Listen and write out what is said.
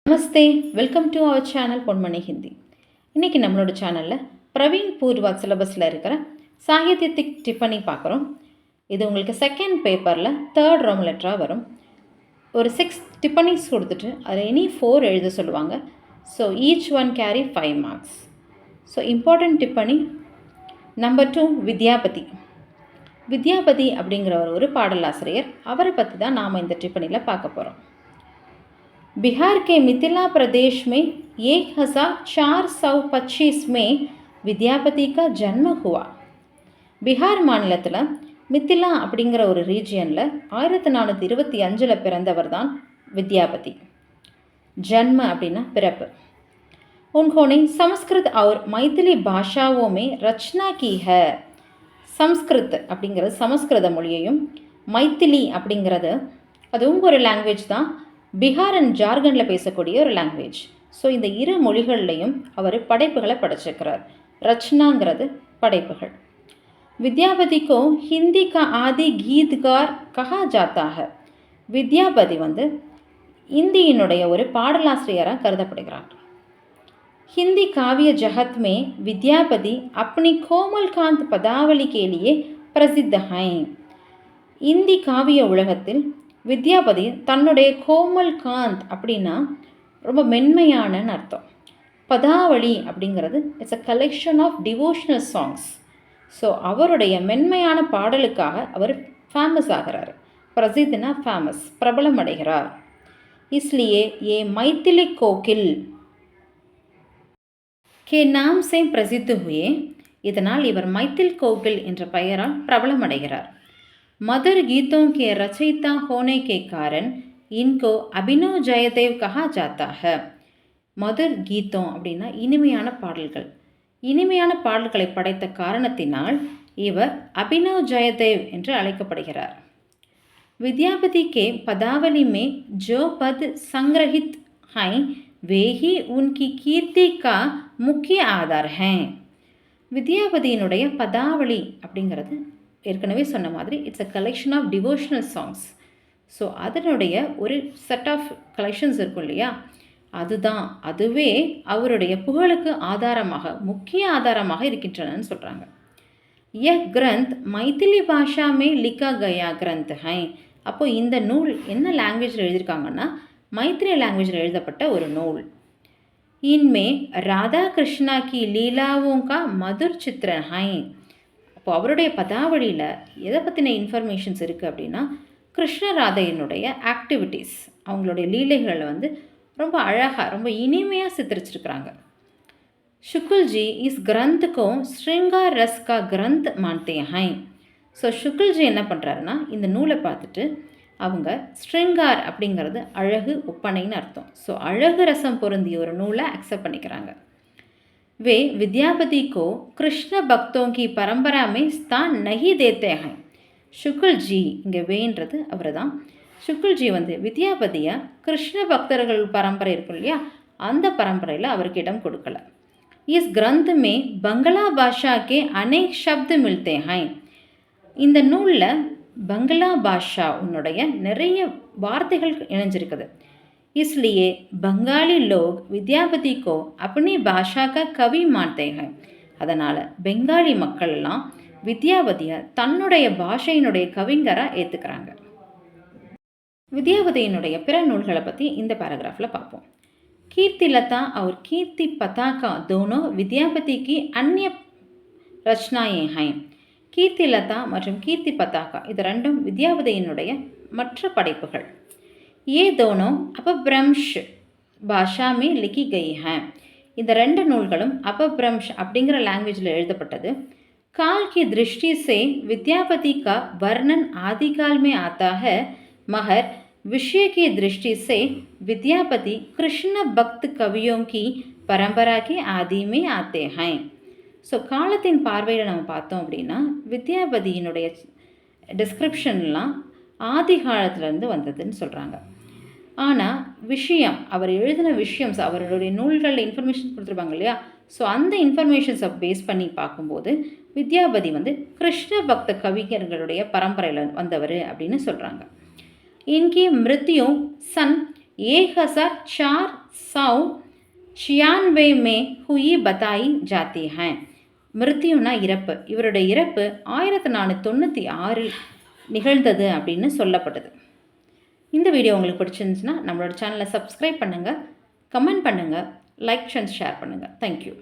Namaste, welcome to our channel Ponmani Hindi. இன்றைக்கி நம்மளோட சேனலில் பிரவீன் பூர்வா சிலபஸில் இருக்கிற சாகித்யத்திக் டிஃபனி பார்க்குறோம். இது உங்களுக்கு செகண்ட் பேப்பரில் தேர்ட் ரோம் லெட்டராக வரும். ஒரு 6 டிஃபனிஸ் கொடுத்துட்டு அதில் எனி 4 எழுத சொல்லுவாங்க. So each one carry 5 marks. So important டிஃபனி நம்பர் 2 வித்யாபதி. வித்யாபதி அப்படிங்கிற ஒரு பாடலாசிரியர், அவரை பற்றி தான் நாம் இந்த டிஃபனியில் பார்க்க போகிறோம். बिहार के मिथिला प्रदेश में 1425 में வித்யாபதி का ஜன்ம हुआ. பிகார் மாநிலத்தில் மித்திலா அப்படிங்கிற ஒரு ரீஜியனில் 1425 பிறந்தவர் தான் வித்யாபதி. ஜன்ம அப்படின்னா பிறப்பு. उन्होंने संस्कृत और मैथिली भाषाओं में रचना की है. சம்ஸ்கிருத் அப்படிங்கிறது சமஸ்கிருத மொழியையும், மைத்திலி அப்படிங்கிறது அதுவும் ஒரு லாங்குவேஜ் தான். பீகார் அண்ட் ஜார்க்கண்டில் பேசக்கூடிய ஒரு லாங்குவேஜ். ஸோ இந்த இரு மொழிகள்லையும் அவர் படைப்புகளை படைச்சிருக்கிறார். ரச்சனாங்கிறது படைப்புகள். வித்யாபதிக்கோ ஹிந்தி கா ஆதி கீத்கார் கஹா ஜாத்தாக. வித்யாபதி இந்தியினுடைய ஒரு பாடலாசிரியராக கருதப்படுகிறார். ஹிந்தி காவிய ஜகத் மே வித்யாபதி अपनी கோமல்காந்த் பதாவளி के लिए பிரசித்த है. இந்தி காவிய உலகத்தில் வித்யாபதி தன்னுடைய கோமல்காந்த் அப்படின்னா ரொம்ப மென்மையானன்னு அர்த்தம். பதாவளி அப்படிங்கிறது it's a collection of devotional songs. So அவருடைய மென்மையான பாடலுக்காக அவர் ஃபேமஸ் ஆகிறார். பிரசித்னா ஃபேமஸ், பிரபலம் அடைகிறார். இஸ்லியே ஏ மைத்திலி கோகில் கே நாம் சே பிரசித்து ஹுயே. இதனால் இவர் மைத்தில் கோகில் என்ற பெயரால் பிரபலம் அடைகிறார். मधुर गीतों के रचयिता होने के कारण इनको अभिनव जयदेव कहा जाता है. மதுர் கீதம் அப்படின்னா இனிமையான பாடல்கள். இனிமையான பாடல்களை படைத்த காரணத்தினால் இவர் அபினவ் ஜெயதேவ் என்று அழைக்கப்படுகிறார். विद्यापति के पदावली में जो पद संग्रहित हैं वे ही उनकी कीर्ति का मुख्य आधार हैं. வித்யாபதியினுடைய பதாவளி அப்படிங்கிறது ஏற்கனவே சொன்ன மாதிரி it's a collection of devotional songs. So அதனுடைய ஒரு செட் ஆஃப் கலெக்ஷன்ஸ் இருக்கும் இல்லையா, அதுவே அவருடைய புகழுக்கு ஆதாரமாக, முக்கிய ஆதாரமாக இருக்கின்றனன்னு சொல்கிறாங்க. யஹ் கிரந்த் மைத்திலி பாஷா மே லிக்கா கயா கிரந்த் ஹை. அப்போது இந்த நூல் என்ன லாங்குவேஜில் எழுதியிருக்காங்கன்னா மைத்திரி லாங்குவேஜில் எழுதப்பட்ட ஒரு நூல். இன்மே ராதா கிருஷ்ணா கி லீலாவும் கா மதுர் சித்திரன் ஹை. இப்போ அவருடைய பதாவளியில் எதை பற்றின இன்ஃபர்மேஷன்ஸ் இருக்குது அப்படின்னா கிருஷ்ணராதையினுடைய ஆக்டிவிட்டீஸ், அவங்களுடைய லீலைகளை ரொம்ப அழகாக, ரொம்ப இனிமையாக சித்தரிச்சிருக்கிறாங்க. சுக்குல்ஜி இஸ் கிரந்த்கோ ஸ்ருங்கார் ரஸ் கா கிரந்த் மான்தே ஹை. ஸோ சுக்குல்ஜி என்ன பண்ணுறாருன்னா இந்த நூலை பார்த்துட்டு அவங்க ஸ்ருங்கார் அப்படிங்கிறது அழகு, ஒப்பனைன்னு அர்த்தம். ஸோ அழகு ரசம் பொருந்திய ஒரு நூலை அக்செப்ட் பண்ணிக்கிறாங்க. वे विद्यापति को कृष्ण भक्तों की परंपरा में स्थान नहीं देते हैं. சுக்குல் ஜி, இங்கே வேன்றது அவர் தான். சுக்குல் ஜி வித்யாபதியை கிருஷ்ண பக்தர்கள் பரம்பரை இருக்கும் இல்லையா, அந்த பரம்பரையில் அவருக்கு இடம் கொடுக்கல. இஸ் கிரந்த் மே பங்களா பாஷா கே அநேக் ஷப்த் மில்தே ஹை. இந்த நூலில் பங்களா பாஷா உன்னுடைய நிறைய வார்த்தைகள் இணைஞ்சிருக்குது. इसलिए बंगाली लोग विद्यापति को अपनी भाषा का कवि मानते हैं. அதனால் பெங்காலி மக்கள்லாம் வித்யாபதியை தன்னுடைய பாஷையினுடைய கவிஞராக ஏற்றுக்கிறாங்க. வித்யாபதியினுடைய பிற நூல்களை பற்றி இந்த பேராகிராஃபில் பார்ப்போம். कीर्ति लता और कीर्ति पताका दोनों विद्यापति की अन्य रचनाएं हैं. कीर्ति लता மற்றும் கீர்த்தி பதாகா இது ரெண்டும் வித்யாபதியினுடைய மற்ற படைப்புகள். ये दोनों अपभ्रंश भाषा में लिखी गई हैं. இந்த ரெண்டு நூல்களும் अपभ्रंश அப்படிங்கிற லாங்குவேஜில் எழுதப்பட்டது. काल की दृष्टि से विद्यापति का वर्णन आदिकाल में आता है, मगर विषय की दृष्टि से विद्यापति कृष्ण भक्त कवियों की परंपरा के आदि में आते हैं. ஸோ காலத்தின் பார்வையில் நம்ம பார்த்தோம் அப்படின்னா வித்யாபதியினுடைய டிஸ்கிரிப்ஷன்லாம் ஆதி காலத்துலேருந்து வந்ததுன்னு சொல்கிறாங்க. ஆனால் விஷயம், அவர் எழுதின விஷயம்ஸ், அவருடைய நூல்களில் இன்ஃபர்மேஷன்ஸ் கொடுத்துருப்பாங்க இல்லையா, ஸோ அந்த இன்ஃபர்மேஷன்ஸை பேஸ் பண்ணி பார்க்கும்போது வித்யாபதி கிருஷ்ண பக்த கவிஞர்களுடைய பரம்பரையில் வந்தவர் அப்படின்னு சொல்கிறாங்க. இன்கி மிருத்யு சன் 1496 में हुई बताई जाती हैं. மிருத்யுனா இறப்பு. இவருடைய இறப்பு 1496 நிகழ்ந்தது அப்படின்னு சொல்லப்படுது. இந்த வீடியோ உங்களுக்கு பிடிச்சிருந்துச்சுன்னா நம்மளோட சேனலை சப்ஸ்கிரைப் பண்ணுங்கள், கமெண்ட் பண்ணுங்கள், லைக் அண்ட் ஷேர் பண்ணுங்கள். தேங்க்யூ.